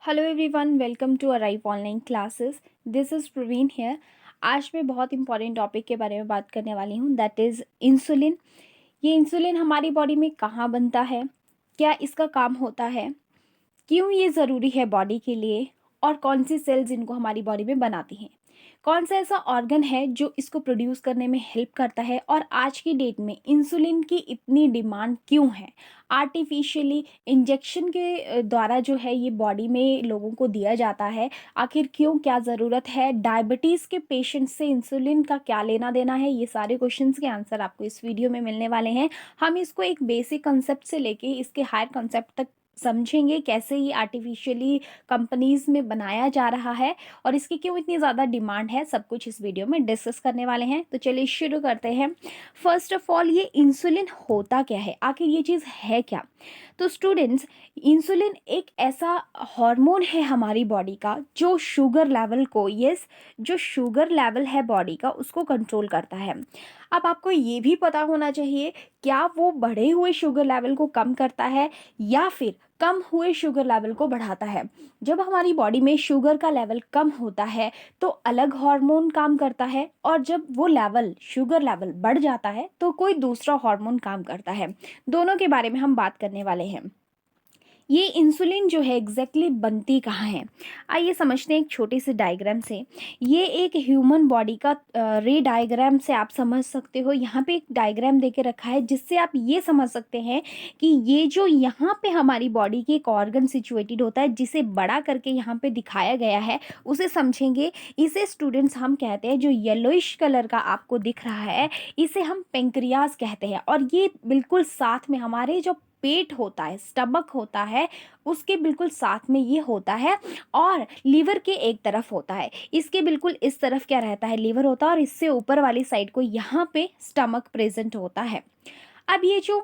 Hello everyone, welcome to arrive online classes. This is Praveen here. आज मैं बहुत important topic के बारे में बात करने वाली हूँ, दैट इज़ इंसुलिन। ये इंसुलिन हमारी बॉडी में कहाँ बनता है, क्या इसका काम होता है, क्यों ये ज़रूरी है बॉडी के लिए, और कौन सी सेल्स इनको हमारी बॉडी में बनाती हैं। कौन सा ऐसा ऑर्गन है जो इसको प्रोड्यूस करने में हेल्प करता है, और आज की डेट में इंसुलिन की इतनी डिमांड क्यों है। आर्टिफिशियली इंजेक्शन के द्वारा जो है ये बॉडी में लोगों को दिया जाता है। आखिर क्यों, क्या ज़रूरत है, डायबिटीज़ के पेशेंट से इंसुलिन का क्या लेना देना है, ये सारे क्वेश्चंस के आंसर आपको इस वीडियो में मिलने वाले हैं। हम इसको एक बेसिक कंसेप्ट से लेके इसके हायर कंसेप्ट तक समझेंगे, कैसे ये आर्टिफिशियली कंपनीज में बनाया जा रहा है और इसकी क्यों इतनी ज़्यादा डिमांड है। सब कुछ इस वीडियो में डिस्कस करने वाले हैं, तो चलिए शुरू करते हैं। फर्स्ट ऑफ ऑल, ये इंसुलिन होता क्या है, आखिर ये चीज़ है क्या। तो स्टूडेंट्स, इंसुलिन एक ऐसा हार्मोन है हमारी बॉडी का जो शुगर लेवल को, जो शुगर लेवल है बॉडी का उसको कंट्रोल करता है। अब आपको ये भी पता होना चाहिए, क्या वो बढ़े हुए शुगर लेवल को कम करता है या फिर कम हुए शुगर लेवल को बढ़ाता है। जब हमारी बॉडी में शुगर का लेवल कम होता है तो अलग हार्मोन काम करता है, और जब वो लेवल, शुगर लेवल बढ़ जाता है तो कोई दूसरा हार्मोन काम करता है। दोनों के बारे में हम बात करने वाले हैं। ये इंसुलिन जो है एग्जैक्टली बनती कहाँ है, आइए समझते हैं एक छोटे से डायग्राम से। ये एक ह्यूमन बॉडी का रे डायग्राम से आप समझ सकते हो। यहाँ पे एक डायग्राम देके रखा है जिससे आप ये समझ सकते हैं कि ये जो यहाँ पे हमारी बॉडी की एक ऑर्गन सिचुएटेड होता है, जिसे बड़ा करके यहाँ पे दिखाया गया है, उसे समझेंगे। इसे स्टूडेंट्स हम कहते हैं, जो येलोइश कलर का आपको दिख रहा है इसे हम पेंक्रियाज कहते हैं। और ये बिल्कुल साथ में हमारे जो पेट होता है, स्टमक होता है, उसके बिल्कुल साथ में ये होता है। और लीवर के एक तरफ होता है, इसके बिल्कुल इस तरफ क्या रहता है, लीवर होता है, और इससे ऊपर वाली साइड को यहाँ पे स्टमक प्रेजेंट होता है। अब ये जो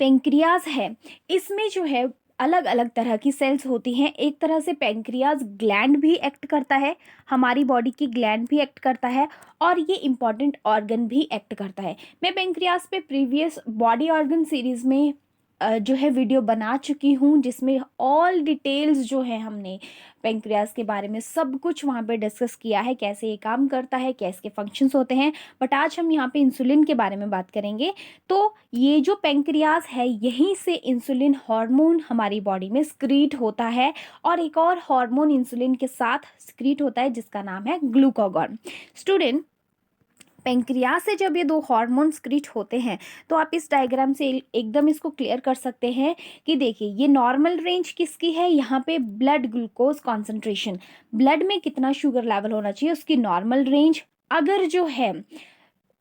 पेंक्रियाज है, इसमें जो है अलग अलग तरह की सेल्स होती हैं। एक तरह से पेंक्रियाज ग्लैंड भी एक्ट करता है, हमारी बॉडी की ग्लैंड भी एक्ट करता है, और ये इंपॉर्टेंट ऑर्गन भी एक्ट करता है। मैं पेंक्रियाज पे प्रीवियस बॉडी ऑर्गन सीरीज में जो है वीडियो बना चुकी हूँ, जिसमें ऑल डिटेल्स जो है हमने पेंक्रियाज के बारे में सब कुछ वहाँ पे डिस्कस किया है, कैसे ये काम करता है, क्या इसके फंक्शंस होते हैं। बट आज हम यहाँ पे इंसुलिन के बारे में बात करेंगे। तो ये जो पेंक्रियाज है, यहीं से इंसुलिन हार्मोन हमारी बॉडी में स्क्रीट होता है, और एक और हार्मोन इंसुलिन के साथ स्क्रीट होता है जिसका नाम है ग्लूकागॉन। स्टूडेंट, पेंक्रियाज से जब ये दो हार्मोन स्क्रीट होते हैं तो आप इस डायग्राम से एकदम इसको क्लियर कर सकते हैं कि देखिए ये नॉर्मल रेंज किसकी है, यहाँ पे ब्लड ग्लूकोज कॉन्सेंट्रेशन, ब्लड में कितना शुगर लेवल होना चाहिए उसकी नॉर्मल रेंज। अगर जो है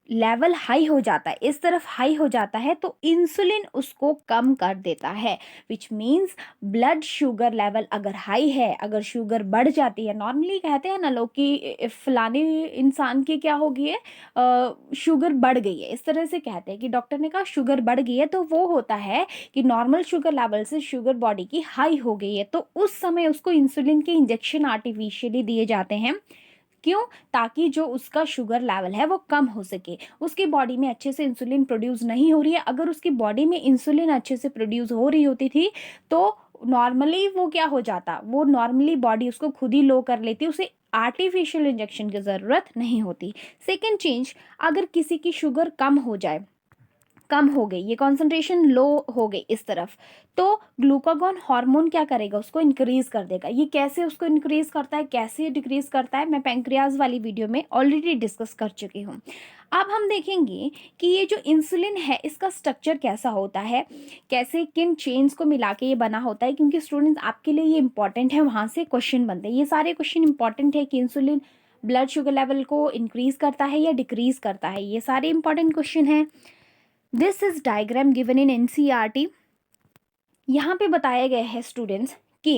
लेवल हाई हो जाता है, इस तरफ हाई हो जाता है, तो इंसुलिन उसको कम कर देता है। Which means blood sugar level अगर हाई है, अगर शुगर बढ़ जाती है, नॉर्मली कहते हैं ना लोग कि फलाने इंसान की क्या हो गई है, शुगर बढ़ गई है, इस तरह से कहते हैं कि डॉक्टर ने कहा शुगर बढ़ गई है। तो वो होता है कि नॉर्मल शुगर लेवल से शुगर बॉडी की हाई हो गई है, तो उस समय उसको इंसुलिन के इंजेक्शन आर्टिफिशियली दिए जाते हैं। क्यों? ताकि जो उसका शुगर लेवल है वो कम हो सके। उसकी बॉडी में अच्छे से इंसुलिन प्रोड्यूस नहीं हो रही है। अगर उसकी बॉडी में इंसुलिन अच्छे से प्रोड्यूस हो रही होती थी तो नॉर्मली वो क्या हो जाता, वो नॉर्मली बॉडी उसको खुद ही लो कर लेती, उसे आर्टिफिशियल इंजेक्शन की ज़रूरत नहीं होती। सेकेंड चेंज, अगर किसी की शुगर कम हो जाए, कम हो गई, ये कॉन्सेंट्रेशन लो हो गई इस तरफ, तो ग्लूकागॉन हार्मोन क्या करेगा, उसको इंक्रीज कर देगा। ये कैसे उसको इंक्रीज करता है, कैसे डिक्रीज करता है, मैं पैंक्रियाज वाली वीडियो में ऑलरेडी डिस्कस कर चुकी हूँ। अब हम देखेंगे कि ये जो इंसुलिन है इसका स्ट्रक्चर कैसा होता है, कैसे किन चेन्स को मिला के ये बना होता है, क्योंकि स्टूडेंट्स आपके लिए ये इंपॉर्टेंट है, वहाँ से क्वेश्चन बनते हैं। ये सारे क्वेश्चन इंपॉर्टेंट है कि इंसुलिन ब्लड शुगर लेवल को इंक्रीज करता है या डिक्रीज करता है, ये सारे इंपॉर्टेंट क्वेश्चन हैं। This is diagram given in NCERT. यहाँ पे बताया गया है स्टूडेंट्स कि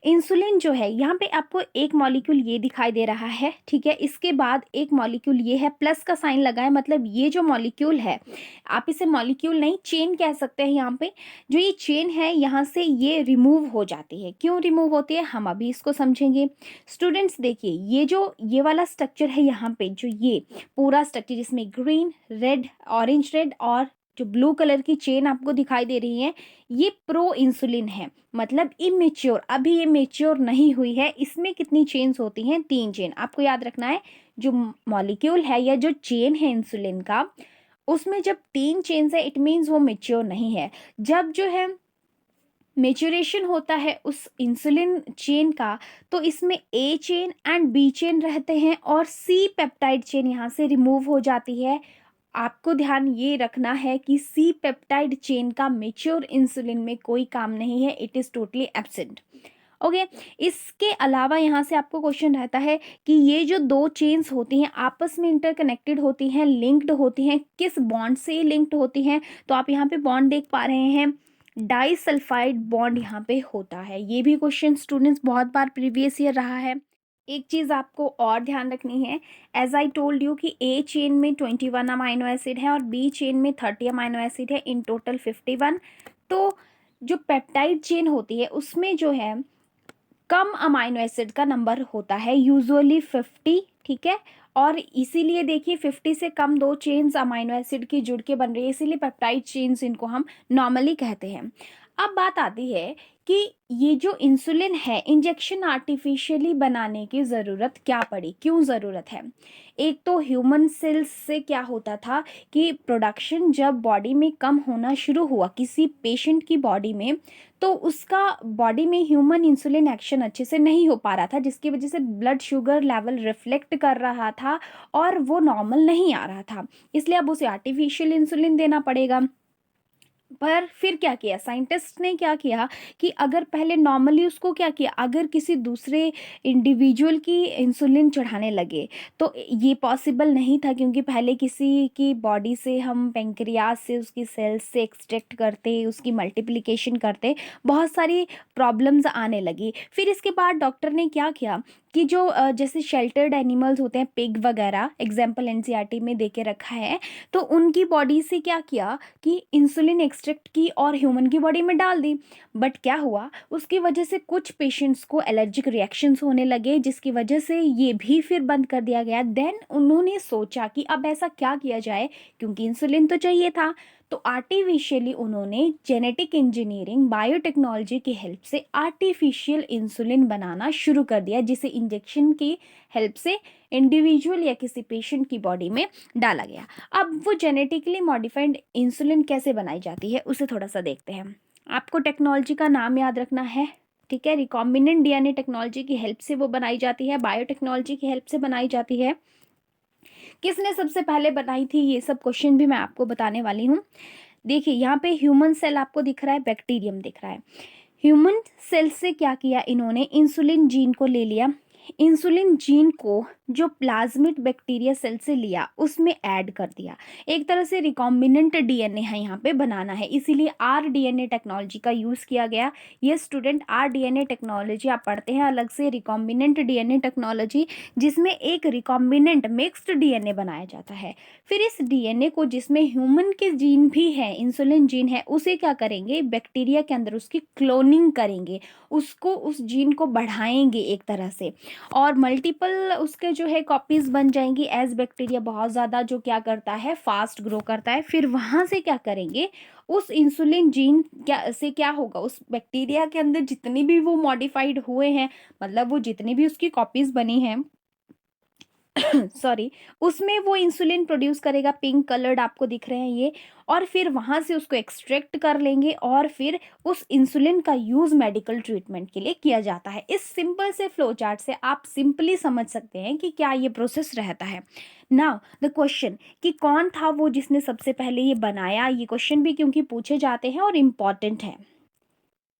इंसुलिन जो है, यहाँ पे आपको एक मॉलिक्यूल ये दिखाई दे रहा है, ठीक है। इसके बाद एक मॉलिक्यूल ये है, प्लस का साइन लगा है, मतलब ये जो मॉलिक्यूल है, आप इसे मॉलिक्यूल नहीं चेन कह सकते हैं। यहाँ पे जो ये चेन है यहाँ से ये रिमूव हो जाती है। क्यों रिमूव होती है, हम अभी इसको समझेंगे। स्टूडेंट्स देखिए, ये जो ये वाला स्ट्रक्चर है, यहाँ पे जो ये पूरा स्ट्रक्चर जिसमें ग्रीन, रेड, ऑरेंज रेड और जो ब्लू कलर की चेन आपको दिखाई दे रही है ये प्रो इंसुलिन है, मतलब इमेच्योर, अभी ये मेच्योर नहीं हुई है। इसमें कितनी चेन्स होती हैं? 3 चेन। आपको याद रखना है जो मॉलिक्यूल है या जो चेन है इंसुलिन का, उसमें जब 3 चेन्स है इट मीन्स वो मेच्योर नहीं है। जब जो है मेच्योरेशन होता है उस इंसुलिन चेन का, तो इसमें ए चेन एंड बी चेन रहते हैं और सी पेप्टाइड चेन यहाँ से रिमूव हो जाती है। आपको ध्यान ये रखना है कि सी पेप्टाइड चेन का मेच्योर इंसुलिन में कोई काम नहीं है, it is totally absent. Okay, इसके अलावा यहाँ से आपको क्वेश्चन रहता है कि ये जो 2 चेन्स होती हैं आपस में इंटरकनेक्टेड होती हैं, लिंक्ड होती हैं, किस बॉन्ड से लिंक्ड होती हैं? तो आप यहाँ पे बॉन्ड देख पा रहे हैं, डाइसल्फाइड बॉन्ड यहाँ पे होता है। ये भी क्वेश्चन स्टूडेंट्स बहुत बार प्रीवियस ईयर रहा है। एक चीज़ आपको और ध्यान रखनी है, एज आई टोल्ड यू कि ए चेन में 21 अमाइनो एसिड है और बी चेन में 30 अमाइनो एसिड है, इन टोटल 51। तो जो पेप्टाइड चेन होती है उसमें जो है कम अमाइनो एसिड का नंबर होता है, यूजुअली 50, ठीक है। और इसीलिए देखिए 50 से कम 2 चेन्स अमाइनो एसिड की जुड़ के बन रही है, इसीलिए पेप्टाइड चेन्स इनको हम नॉर्मली कहते हैं। अब बात आती है कि ये जो इंसुलिन है इंजेक्शन आर्टिफिशियली बनाने की ज़रूरत क्या पड़ी, क्यों ज़रूरत है? एक तो ह्यूमन सेल्स से क्या होता था कि प्रोडक्शन जब बॉडी में कम होना शुरू हुआ किसी पेशेंट की बॉडी में, तो उसका बॉडी में ह्यूमन इंसुलिन एक्शन अच्छे से नहीं हो पा रहा था, जिसकी वजह से ब्लड शुगर लेवल रिफ्लेक्ट कर रहा था और वो नॉर्मल नहीं आ रहा था, इसलिए अब उसे आर्टिफिशियल इंसुलिन देना पड़ेगा। पर फिर क्या किया साइंटिस्ट ने, क्या किया कि अगर पहले नॉर्मली उसको क्या किया, अगर किसी दूसरे इंडिविजुअल की इंसुलिन चढ़ाने लगे तो ये पॉसिबल नहीं था, क्योंकि पहले किसी की बॉडी से हम पेंक्रियाज से उसकी सेल्स से एक्सट्रैक्ट करते, उसकी मल्टीप्लिकेशन करते, बहुत सारी प्रॉब्लम्स आने लगी। फिर इसके बाद डॉक्टर ने क्या किया कि जो जैसे शेल्टर्ड एनिमल्स होते हैं, पिग वगैरह, एग्जाम्पल एनसीईआरटी में दे के रखा है, तो उनकी बॉडी से क्या किया कि इंसुलिन एक्सट्रैक्ट की और ह्यूमन की बॉडी में डाल दी। बट क्या हुआ, उसकी वजह से कुछ पेशेंट्स को एलर्जिक रिएक्शंस होने लगे, जिसकी वजह से ये भी फिर बंद कर दिया गया। देन उन्होंने सोचा कि अब ऐसा क्या किया जाए, क्योंकि इंसुलिन तो चाहिए था, तो आर्टिफिशियली उन्होंने जेनेटिक इंजीनियरिंग बायोटेक्नोलॉजी की हेल्प से आर्टिफिशियल इंसुलिन बनाना शुरू कर दिया, जिसे इंजेक्शन की हेल्प से इंडिविजुअल या किसी पेशेंट की बॉडी में डाला गया। अब वो जेनेटिकली मॉडिफाइड इंसुलिन कैसे बनाई जाती है उसे थोड़ा सा देखते हैं। आपको टेक्नोलॉजी का नाम याद रखना है, ठीक है। रिकॉम्बिनेंट डीएनए टेक्नोलॉजी की हेल्प से वो बनाई जाती है, बायोटेक्नोलॉजी की हेल्प से बनाई जाती है। किसने सबसे पहले बनाई थी, ये सब क्वेश्चन भी मैं आपको बताने वाली हूँ। देखिए यहाँ पे ह्यूमन सेल आपको दिख रहा है, बैक्टीरियम दिख रहा है। ह्यूमन सेल से क्या किया इन्होंने, इंसुलिन जीन को ले लिया, इंसुलिन जीन को जो प्लाज्मिड बैक्टीरिया सेल से लिया उसमें ऐड कर दिया। एक तरह से रिकॉम्बिनेंट डीएनए है यहाँ पे बनाना है, इसीलिए आरडीएनए टेक्नोलॉजी का यूज़ किया गया। ये स्टूडेंट आरडीएनए टेक्नोलॉजी आप पढ़ते हैं अलग से, रिकॉम्बिनेंट डीएनए टेक्नोलॉजी, जिसमें एक रिकॉम्बिनेंट मिक्स्ड डीएनए बनाया जाता है। फिर इस डीएनए को, जिसमें ह्यूमन के जीन भी है, इंसुलिन जीन है, उसे क्या करेंगे, बैक्टीरिया के अंदर उसकी क्लोनिंग करेंगे, उसको, उस जीन को बढ़ाएंगे एक तरह से, और मल्टीपल उसके जो है कॉपीज बन जाएंगी। एज बैक्टीरिया बहुत ज़्यादा जो क्या करता है, फास्ट ग्रो करता है, फिर वहाँ से क्या करेंगे, उस इंसुलिन जीन क्या होगा, उस बैक्टीरिया के अंदर जितनी भी वो मॉडिफाइड हुए हैं, मतलब वो जितनी भी उसकी कॉपीज बनी हैं सॉरी, उसमें वो इंसुलिन प्रोड्यूस करेगा, पिंक कलर्ड आपको दिख रहे हैं ये, और फिर वहाँ से उसको एक्सट्रैक्ट कर लेंगे और फिर उस इंसुलिन का यूज़ मेडिकल ट्रीटमेंट के लिए किया जाता है। इस सिंपल से फ्लो चार्ट से आप सिंपली समझ सकते हैं कि क्या ये प्रोसेस रहता है। नाउ द क्वेश्चन कि कौन था वो जिसने सबसे पहले ये बनाया, ये क्वेश्चन भी क्योंकि पूछे जाते हैं और इम्पॉर्टेंट है।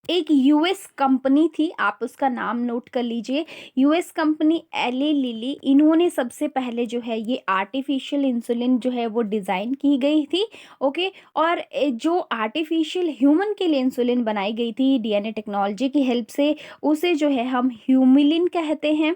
एक यूएस कंपनी थी, आप उसका नाम नोट कर लीजिए, यूएस कंपनी एली लिली, इन्होंने सबसे पहले जो है ये आर्टिफिशियल इंसुलिन जो है वो डिज़ाइन की गई थी। ओके, और जो आर्टिफिशियल ह्यूमन के लिए इंसुलिन बनाई गई थी डीएनए टेक्नोलॉजी की हेल्प से, उसे जो है हम ह्यूमिलिन कहते हैं।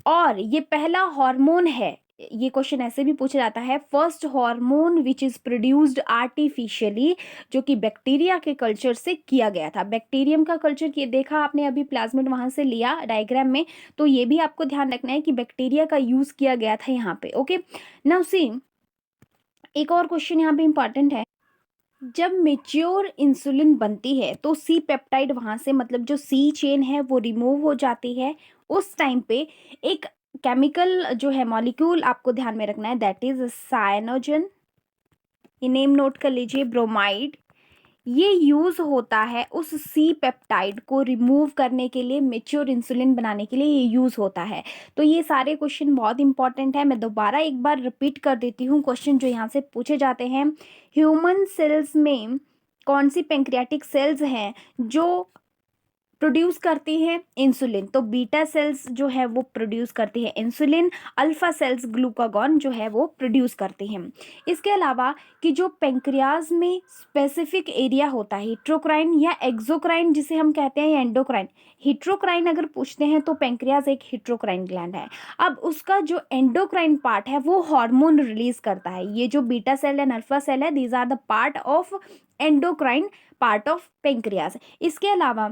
और ये पहला हार्मोन है, ये क्वेश्चन ऐसे भी पूछा जाता है, first hormone which is produced artificially, जो कि बैक्टीरिया के कल्चर से किया गया था। बैक्टीरियम का कल्चर किए देखा आपने अभी, प्लाज्मिड वहां से लिया डायग्राम में, तो ये भी आपको ध्यान रखना है कि बैक्टीरिया का यूज किया गया था यहाँ पे। ओके, नाउ सी एक और क्वेश्चन यहाँ पे इम्पॉर्टेंट है, जब मेच्योर इंसुलिन बनती है तो सी पेप्टाइड वहाँ से, मतलब जो सी चेन है वो रिमूव हो जाती है। उस टाइम पे एक केमिकल जो है मॉलिक्यूल आपको ध्यान में रखना है, दैट इज साइनोजन, ये नेम नोट कर लीजिए, ब्रोमाइड। ये यूज होता है उस सी पेप्टाइड को रिमूव करने के लिए, मेच्योर इंसुलिन बनाने के लिए ये यूज होता है। तो ये सारे क्वेश्चन बहुत इंपॉर्टेंट है। मैं दोबारा एक बार रिपीट कर देती हूँ क्वेश्चन जो यहाँ से पूछे जाते हैं। ह्यूमन सेल्स में कौन सी पेंक्रियाटिक सेल्स हैं जो प्रोड्यूस करती है इंसुलिन? तो बीटा सेल्स जो है वो प्रोड्यूस करती है इंसुलिन, अल्फा सेल्स ग्लूकागॉन जो है वो प्रोड्यूस करती हैं। इसके अलावा कि जो पेंक्रियाज में स्पेसिफिक एरिया होता है, हिट्रोक्राइन या एक्सोक्राइन जिसे हम कहते हैं, या एंडोक्राइन। हिट्रोक्राइन अगर पूछते हैं तो पेंक्रियाज एक हिट्रोक्राइन ग्लैंड है। अब उसका जो एंडोक्राइन पार्ट है वो हार्मोन रिलीज करता है। ये जो beta cell and alpha cell है, these are the part of endocrine part of pancreas. इसके अलावा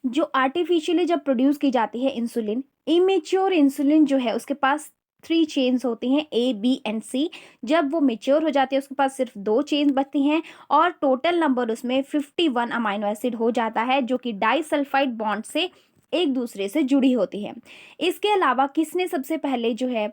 जो आर्टिफिशियली जब प्रोड्यूस की जाती है इंसुलिन, इमेच्योर इंसुलिन जो है उसके पास 3 चेन्स होती हैं, ए बी एंड सी। जब वो मेच्योर हो जाती है उसके पास सिर्फ 2 चेन्स बचती हैं और टोटल नंबर उसमें 51 अमाइनो एसिड हो जाता है, जो कि डाइसल्फाइड बॉन्ड से एक दूसरे से जुड़ी होती है। इसके अलावा किसने सबसे पहले जो है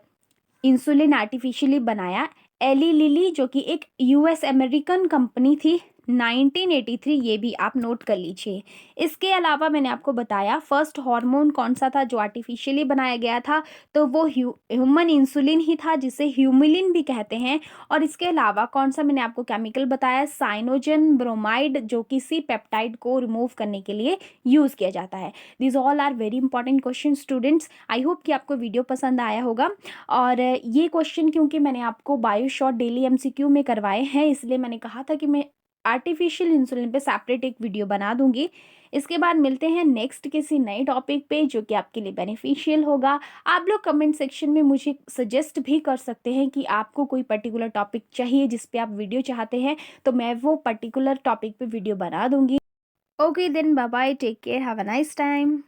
इंसुलिन आर्टिफिशियली बनाया? एली लिली, जो कि एक यूएस अमेरिकन कंपनी थी, 1983, ये भी आप नोट कर लीजिए। इसके अलावा मैंने आपको बताया फर्स्ट हार्मोन कौन सा था जो आर्टिफिशियली बनाया गया था, तो वो ह्यूमन इंसुलिन ही था, जिसे ह्यूमिलिन भी कहते हैं। और इसके अलावा कौन सा मैंने आपको केमिकल बताया? साइनोजन ब्रोमाइड, जो कि सी पेप्टाइड को रिमूव करने के लिए यूज किया जाता है। This all are very important question students. I hope कि आपको वीडियो पसंद आया होगा। और ये क्वेश्चन क्योंकि मैंने आपको बायो शॉर्ट डेली एमसीक्यू में करवाए हैं, इसलिए मैंने कहा था कि मैं आर्टिफिशियल इंसुलिन पे सेपरेट एक वीडियो बना दूंगी। इसके बाद मिलते हैं नेक्स्ट किसी नए टॉपिक पे जो कि आपके लिए बेनिफिशियल होगा। आप लोग कमेंट सेक्शन में मुझे सजेस्ट भी कर सकते हैं कि आपको कोई पर्टिकुलर टॉपिक चाहिए जिस पे आप वीडियो चाहते हैं, तो मैं वो पर्टिकुलर टॉपिक पे वीडियो बना दूंगी। Okay then, bye bye, take care, have a nice time.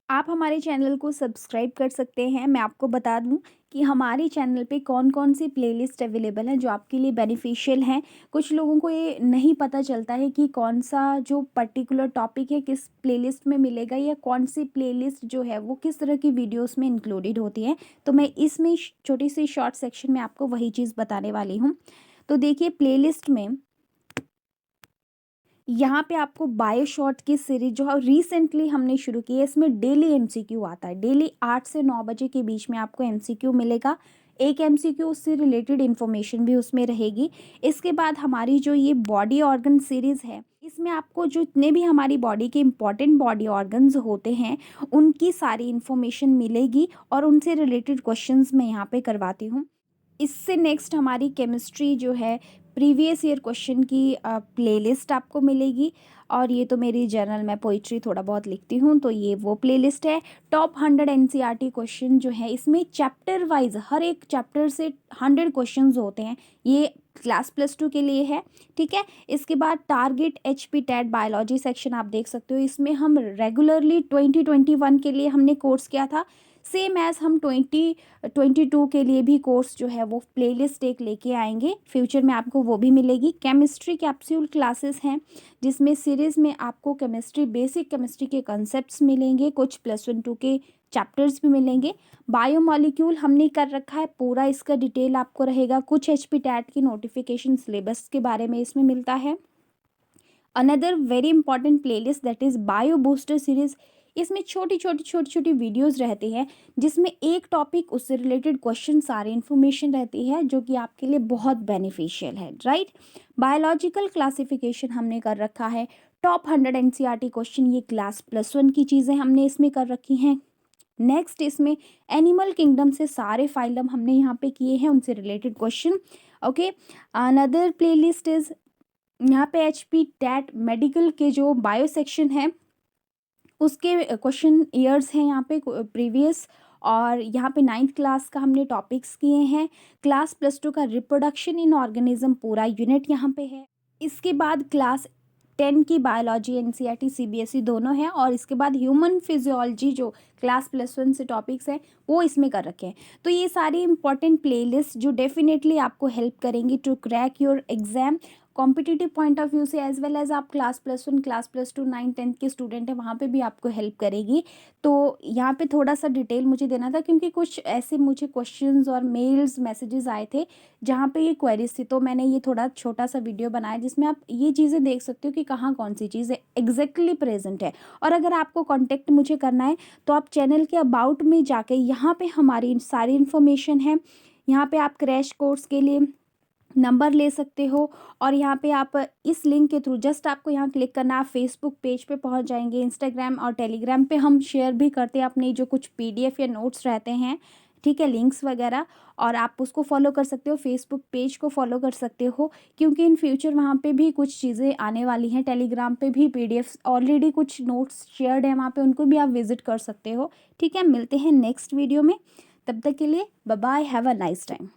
आप हमारे चैनल को सब्सक्राइब कर सकते हैं। मैं आपको बता दूं कि हमारे चैनल पे कौन कौन सी प्लेलिस्ट अवेलेबल हैं जो आपके लिए बेनिफिशियल हैं। कुछ लोगों को ये नहीं पता चलता है कि कौन सा जो पर्टिकुलर टॉपिक है किस प्लेलिस्ट में मिलेगा, या कौन सी प्लेलिस्ट जो है वो किस तरह की वीडियोस में इंक्लूडेड होती है। तो मैं इसमें छोटी सी शॉर्ट सेक्शन में आपको वही चीज़ बताने वाली हूँ। तो देखिए, प्लेलिस्ट में यहाँ पे आपको बायो शॉर्ट की सीरीज जो है रिसेंटली हमने शुरू की है, इसमें डेली एमसीक्यू आता है। डेली 8 से 9 बजे के बीच में आपको एमसीक्यू मिलेगा। एक एमसीक्यू उससे रिलेटेड इन्फॉर्मेशन भी उसमें रहेगी। इसके बाद हमारी जो ये बॉडी ऑर्गन सीरीज़ है, इसमें आपको जो इतने भी हमारी बॉडी के इम्पॉर्टेंट बॉडी ऑर्गन्स होते हैं उनकी सारी इन्फॉर्मेशन मिलेगी और उनसे रिलेटेड क्वेश्चंस मैं यहाँ पे करवाती हूँ। इससे नेक्स्ट हमारी केमिस्ट्री जो है, प्रीवियस ईयर क्वेश्चन की प्लेलिस्ट आपको मिलेगी। और ये तो मेरी जर्नल में पोइट्री थोड़ा बहुत लिखती हूँ, तो ये वो प्लेलिस्ट है। टॉप 100 एनसीईआरटी क्वेश्चन जो है, इसमें चैप्टर वाइज हर एक चैप्टर से 100 क्वेश्चंस होते हैं। ये क्लास +2 के लिए है, ठीक है। इसके बाद target HP TET biology section आप देख सकते हो। इसमें हम रेगुलरली 2021 के लिए हमने कोर्स किया था, सेम एज़ हम 2022 के लिए भी कोर्स जो है वो प्लेलिस्ट एक लेके आएंगे। फ्यूचर में आपको वो भी मिलेगी। केमिस्ट्री कैप्सूल क्लासेस हैं जिसमें सीरीज़ में आपको केमिस्ट्री, बेसिक केमिस्ट्री के कंसेप्ट्स मिलेंगे, कुछ +1 2 के चैप्टर्स भी मिलेंगे। बायोमॉलिक्यूल हमने कर रखा है पूरा, इसका डिटेल आपको रहेगा। कुछ HP टैट की नोटिफिकेशन सिलेबस के बारे में इसमें मिलता है। Another very important playlist that is bio booster series. इसमें छोटी छोटी वीडियोस रहती हैं जिसमें एक टॉपिक, उससे रिलेटेड क्वेश्चन, सारी इन्फॉर्मेशन रहती है जो कि आपके लिए बहुत बेनिफिशियल है, राइट। बायोलॉजिकल क्लासिफिकेशन हमने कर रखा है। टॉप 100 एनसीईआरटी क्वेश्चन, ये क्लास +1 की चीज़ें हमने इसमें कर रखी हैं। नेक्स्ट इसमें एनिमल किंगडम से सारे फाइलम हमने यहाँ पे किए हैं, उनसे related question. Okay, another playlist is, यहाँ पे HP टैट मेडिकल के जो बायो सेक्शन है उसके क्वेश्चन ईयर्स हैं यहाँ पे प्रीवियस। और यहाँ पे 9th क्लास का हमने टॉपिक्स किए हैं। क्लास +2 का रिप्रोडक्शन इन ऑर्गेनिज्म पूरा यूनिट यहाँ पे है। इसके बाद क्लास 10 की बायोलॉजी NCERT CBSE दोनों है। और इसके बाद ह्यूमन फिजियोलॉजी जो क्लास +1 से टॉपिक्स हैं वो इसमें कर रखे हैं। तो ये सारी इंपॉर्टेंट प्लेलिस्ट जो डेफिनेटली आपको हेल्प करेंगी to crack your exam competitive point of view से, एज वेल एज आप क्लास +1 क्लास +2 9 10th के स्टूडेंट हैं वहाँ पे भी आपको हेल्प करेगी। तो यहाँ पे थोड़ा सा डिटेल मुझे देना था क्योंकि कुछ ऐसे मुझे क्वेश्चंस और मेल्स मैसेजेस आए थे जहाँ पे ये क्वेरीज थी, तो मैंने ये थोड़ा छोटा सा वीडियो बनाया जिसमें आप ये चीज़ें देख सकते हो कि कहाँ कौन सी चीज़ एग्जैक्टली प्रेजेंट है। और अगर आपको कॉन्टेक्ट मुझे करना है तो आप चैनल के अबाउट में जाके यहाँ पे हमारी सारी इन्फॉर्मेशन है। यहाँ पे आप क्रैश कोर्स के लिए नंबर ले सकते हो और यहाँ पे आप इस लिंक के थ्रू जस्ट आपको यहाँ क्लिक करना है, आप फेसबुक पेज पे पहुँच जाएंगे। इंस्टाग्राम और टेलीग्राम पे हम शेयर भी करते हैं अपने जो कुछ पीडीएफ या नोट्स रहते हैं, ठीक है, लिंक्स वगैरह, और आप उसको फॉलो कर सकते हो, फेसबुक पेज को फॉलो कर सकते हो क्योंकि इन फ्यूचर वहाँ पे भी कुछ चीज़ें आने वाली हैं। टेलीग्राम पे भी पीडीएफ ऑलरेडी कुछ नोट्स शेयर्ड है वहाँ पे, उनको भी आप विजिट कर सकते हो। ठीक है, मिलते हैं नेक्स्ट वीडियो में, तब तक के लिए bye bye, have a nice time.